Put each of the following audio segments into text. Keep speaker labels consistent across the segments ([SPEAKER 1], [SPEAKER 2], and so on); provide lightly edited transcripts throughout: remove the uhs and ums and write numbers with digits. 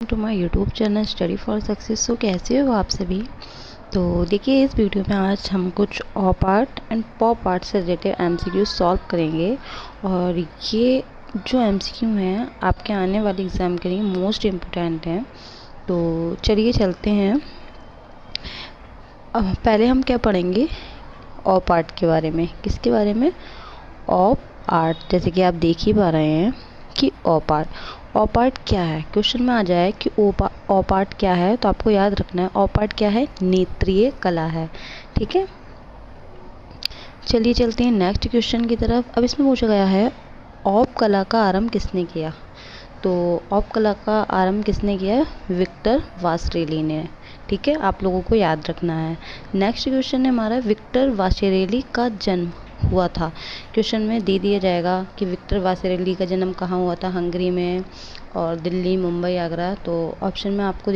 [SPEAKER 1] To my YouTube channel study for success. So कैसे हो आप सभी। तो देखिए इस वीडियो में आज हम कुछ op art and pop art से रिलेटेड एमसीक्यू सॉल्व करेंगे। और ये जो एमसीक्यू हैं आपके आने वाले एग्ज़ाम के लिए मोस्ट इम्पोर्टेंट हैं। तो चलिए चलते हैं। पहले हम क्या पढ़ेंगे ऑप आर्ट के बारे में। किसके बारे में? Op art. जैसे कि आप देख ही पा रहे हैं कि ऑप आर्ट क्या है। क्वेश्चन में आ जाए कि ऑप आर्ट क्या है तो आपको याद रखना है ऑप आर्ट क्या है, नेत्रीय कला है। ठीक है, चलिए चलते हैं नेक्स्ट क्वेश्चन की तरफ। अब इसमें पूछा गया है ऑप कला का आरंभ किसने किया। तो ऑप कला का आरंभ किसने किया है? विक्टर वासरेली ने। ठीक है, आप लोगों को याद रखना है। नेक्स्ट क्वेश्चन है हमारा विक्टर वासरेली का जन्म हुआ था। क्वेश्चन में दे दिया जाएगा कि विक्टर वासरेली का जन्म कहाँ हुआ था, हंगरी में और दिल्ली, मुंबई, आगरा। तो ऑप्शन में आपको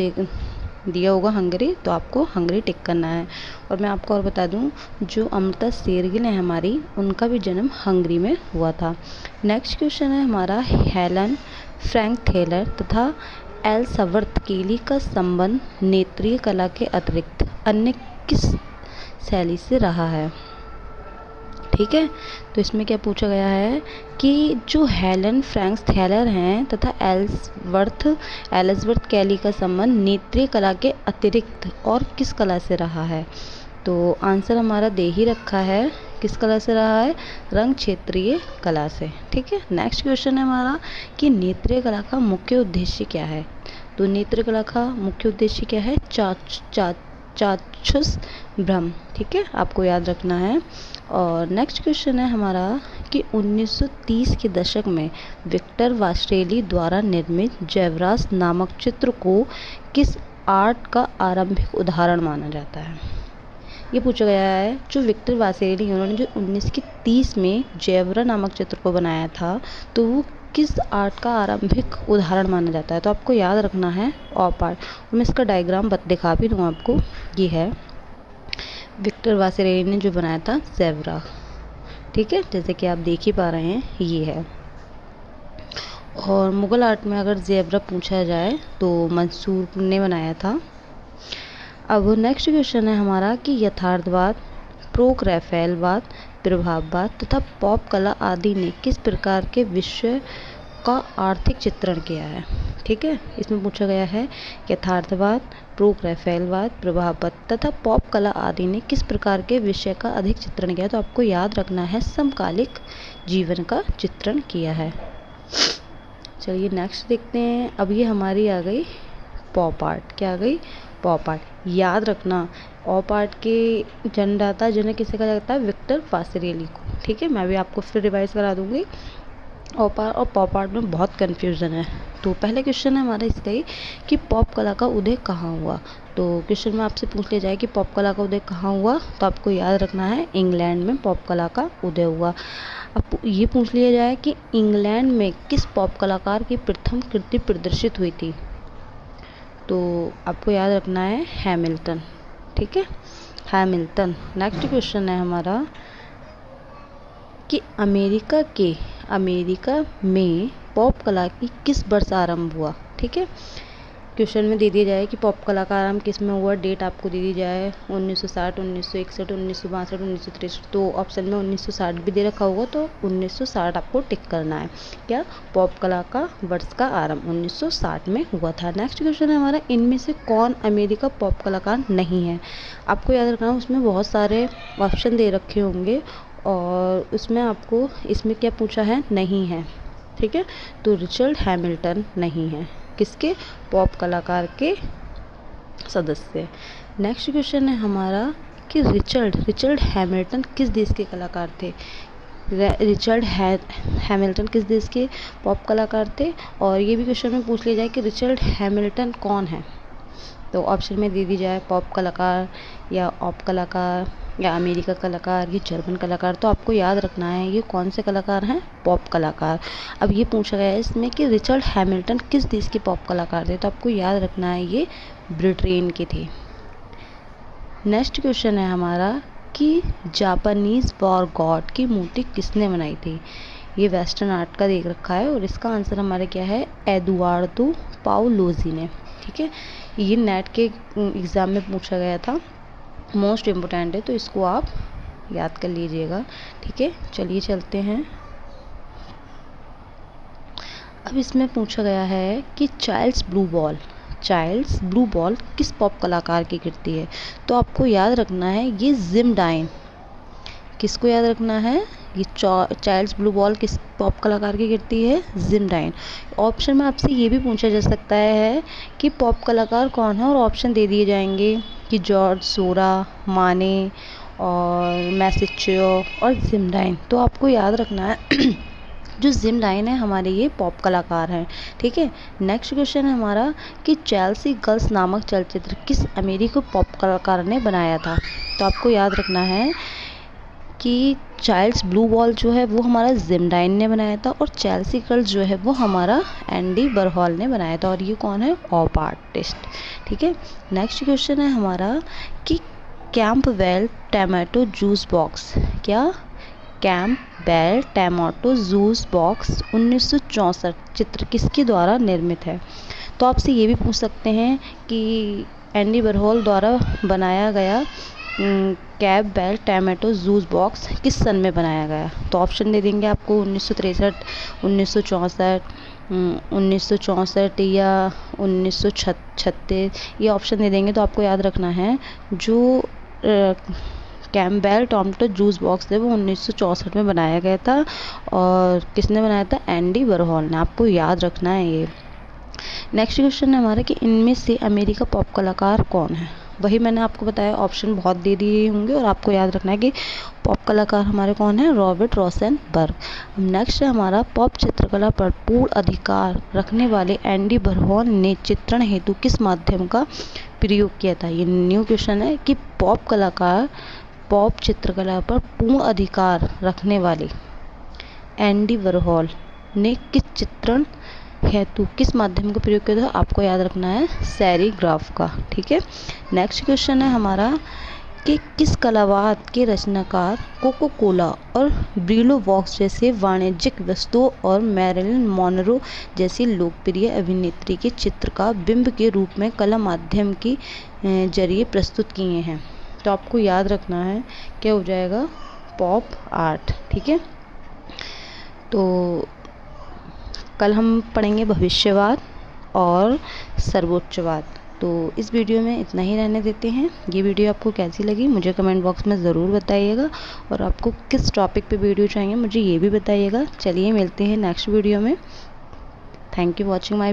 [SPEAKER 1] दिया होगा हंगरी, तो आपको हंगरी टिक करना है। और मैं आपको और बता दूं, जो अमृता शेरगिल है हमारी, उनका भी जन्म हंगरी में हुआ था। नेक्स्ट क्वेश्चन है हमारा हेलन फ्रैंक थेलर तथा एल्सवर्थ केली का संबंध नेत्रीय कला के अतिरिक्त अन्य किस शैली से रहा है। ठीक है, तो इसमें क्या पूछा गया है कि जो हेलन फ्रैंक्स थेलर हैं तथा एल्सवर्थ कैली का संबंध नेत्रीय कला के अतिरिक्त और किस कला से रहा है। तो आंसर हमारा दे ही रखा है, किस कला से रहा है? रंग क्षेत्रीय कला से। ठीक है, नेक्स्ट क्वेश्चन है हमारा कि नेत्रीय कला का मुख्य उद्देश्य क्या है। तो नेत्रीय कला का मुख्य उद्देश्य क्या है? चाक्षुष भ्रम। ठीक है, आपको याद रखना है। और नेक्स्ट क्वेश्चन है हमारा कि 1930 के दशक में विक्टर वासरेली द्वारा निर्मित जयवराज नामक चित्र को किस आर्ट का आरंभिक उदाहरण माना जाता है। ये पूछा गया है जो विक्टर वासरेली उन्होंने जो 1930 में जयवरा नामक चित्र को बनाया था, तो वो किस आर्ट का आरंभिक उदाहरण माना जाता है। तो आपको याद रखना है ऑप आर्ट। मैं इसका डायग्राम दिखा भी दूँ आपको। ये है विक्टर वासरेली ने जो बनाया था ज़ेब्रा। ठीक है, जैसे कि आप देख ही पा रहे हैं ये है। और मुगल आर्ट में अगर ज़ेब्रा पूछा जाए तो मंसूर ने बनाया था। अब नेक्स्ट क्वेश्चन है हमारा कि यथार्थवाद, प्रोक रैफेलवाद, प्रभाववाद तथा पॉप कला आदि ने किस प्रकार के विषय का आर्थिक चित्रण किया है। ठीक है, इसमें पूछा गया है यथार्थवाद, प्रोक रैफेलवाद, प्रभाववाद तथा पॉप कला आदि ने किस प्रकार के विषय का अधिक चित्रण किया। तो आपको याद रखना है समकालिक जीवन का चित्रण किया है। चलिए नेक्स्ट देखते हैं। अब ये हमारी आ गई पॉप आर्ट। क्या आ गई? Pop art. याद रखना ऑप आर्ट के जन्मदाता जिन्हें किसे कहा जाता है? विक्टर वासरेली को। ठीक है, मैं भी आपको फिर रिवाइज करा दूंगी। ऑप आर्ट और पॉप आर्ट में बहुत कन्फ्यूज़न है। तो पहले क्वेश्चन है हमारा इसका ही कि पॉप कला का उदय कहाँ हुआ। तो क्वेश्चन में आपसे पूछ लिया जाए कि पॉप कला का उदय कहाँ हुआ, तो आपको याद रखना है इंग्लैंड में पॉप कला का उदय हुआ। अब ये पूछ लिया जाए कि इंग्लैंड में किस पॉप कलाकार की प्रथम कृति प्रदर्शित हुई थी, तो आपको याद रखना है हैमिल्टन। ठीक है, हैमिल्टन। नेक्स्ट क्वेश्चन है हमारा कि अमेरिका में पॉप कला की किस वर्ष आरंभ हुआ। ठीक है, क्वेश्चन में दे दिया जाए कि पॉप कला का आरंभ किस में हुआ। डेट आपको दे दी जाए 1960, 1961, 1962, 1963। तो ऑप्शन में 1960 भी दे रखा होगा, तो 1960 आपको टिक करना है। क्या? पॉप कला का वर्ष का आरंभ 1960 में हुआ था। नेक्स्ट क्वेश्चन है हमारा इनमें से कौन अमेरिका पॉप कलाकार नहीं है। आपको याद रखना है, उसमें बहुत सारे ऑप्शन दे रखे होंगे और उसमें आपको इसमें क्या पूछा है? नहीं है। ठीक है, तो रिचर्ड हैमिल्टन नहीं है। किसके? पॉप कलाकार के सदस्य। नेक्स्ट क्वेश्चन है हमारा कि रिचर्ड हैमिल्टन किस देश के कलाकार थे। रिचर्ड हैमिल्टन किस देश के पॉप कलाकार थे। और ये भी क्वेश्चन में पूछ लिया जाए कि रिचर्ड हैमिल्टन कौन है, तो ऑप्शन में दे दी जाए पॉप कलाकार या ऑप कलाकार या अमेरिका कलाकार या जर्मन कलाकार। तो आपको याद रखना है ये कौन से कलाकार हैं? पॉप कलाकार। अब ये पूछा गया है इसमें कि रिचर्ड हैमिल्टन किस देश के पॉप कलाकार थे, तो आपको याद रखना है ये ब्रिटेन के थे। नेक्स्ट क्वेश्चन है हमारा कि जापानीज वॉर गॉड की मूर्ति किसने बनाई थी। ये वेस्टर्न आर्ट का देख रखा है और इसका आंसर हमारा क्या है, एदुआर्दो पाउलोजी ने। ठीक है, ये नेट के एग्ज़ाम में पूछा गया था, मोस्ट इम्पोर्टेंट है, तो इसको आप याद कर लीजिएगा। ठीक है, चलिए चलते हैं। अब इसमें पूछा गया है कि चाइल्ड्स ब्लू बॉल किस पॉप कलाकार की कृति है। तो आपको याद रखना है ये जिम डाइन, किसको याद रखना है, ये चाइल्ड्स ब्लू बॉल किस पॉप कलाकार की कृति है, जिम डाइन। ऑप्शन में आपसे ये भी पूछा जा सकता है कि पॉप कलाकार कौन है, और ऑप्शन दे दिए जाएंगे कि जॉर्ज सोरा, माने और मैसिचियो और जिम डाइन। तो आपको याद रखना है जो जिम डाइन है हमारे ये पॉप कलाकार हैं। ठीक है, नेक्स्ट क्वेश्चन है हमारा कि चेल्सी गर्ल्स नामक चलचित्र किस अमेरिकी पॉप कलाकार ने बनाया था। तो आपको याद रखना है कि चाइल्ड्स ब्लू बॉल जो है वो हमारा जिम डाइन ने बनाया था, और चेल्सी गर्ल्स जो है वो हमारा एंडी वॉरहॉल ने बनाया था, और ये कौन है, पॉप आर्टिस्ट। ठीक है, नेक्स्ट क्वेश्चन है हमारा कि कैंपबेल टमाटो जूस बॉक्स, क्या कैंपबेल टमाटो जूस बॉक्स 1964 चित्र किसके द्वारा निर्मित है। तो आपसे ये भी पूछ सकते हैं कि एंडी वॉरहॉल द्वारा बनाया गया कैंपबेल टमाटो जूस बॉक्स किस सन में बनाया गया। तो ऑप्शन दे देंगे आपको 1963, 1964, 1964 या 1936, ये ऑप्शन दे देंगे। तो आपको याद रखना है जो कैंपबेल टमाटो जूस बॉक्स है वो 1964 में बनाया गया था, और किसने बनाया था, एंडी वॉरहॉल ने। आपको याद रखना है ये। नेक्स्ट क्वेश्चन है हमारा कि इनमें से अमेरिका पॉप कलाकार कौन है। वही मैंने आपको बताया, ऑप्शन बहुत दे दिए होंगे, और आपको याद रखना है कि पॉप कलाकार हमारे कौन है, रॉबर्ट रोसेनबर्ग। नेक्स्ट है हमारा पॉप चित्रकला पर पूर्ण अधिकार रखने वाले एंडी वॉरहॉल ने चित्रण हेतु किस माध्यम का प्रयोग किया था। ये न्यू क्वेश्चन है कि पॉप चित्रकला पर पूर्ण अधिकार रखने वाले एंडी वॉरहॉल ने किस चित्रण हेतु किस माध्यम का प्रयोग किया था। आपको याद रखना है सेरीग्राफ का। ठीक है, नेक्स्ट क्वेश्चन है हमारा कि किस कलावाद के रचनाकार कोको कोला और ब्रिलो वॉक्स जैसे वाणिज्यिक वस्तुओं और मैरिलिन मोनरो जैसी लोकप्रिय अभिनेत्री के चित्र का बिंब के रूप में कला माध्यम के जरिए प्रस्तुत किए हैं। तो आपको याद रखना है क्या हो जाएगा, पॉप आर्ट। ठीक है, तो कल हम पढ़ेंगे भविष्यवाद और सर्वोच्चवाद। तो इस वीडियो में इतना ही रहने देते हैं। ये वीडियो आपको कैसी लगी मुझे कमेंट बॉक्स में ज़रूर बताइएगा, और आपको किस टॉपिक पे वीडियो चाहिए मुझे ये भी बताइएगा। चलिए मिलते हैं नेक्स्ट वीडियो में। Thank you watching my video.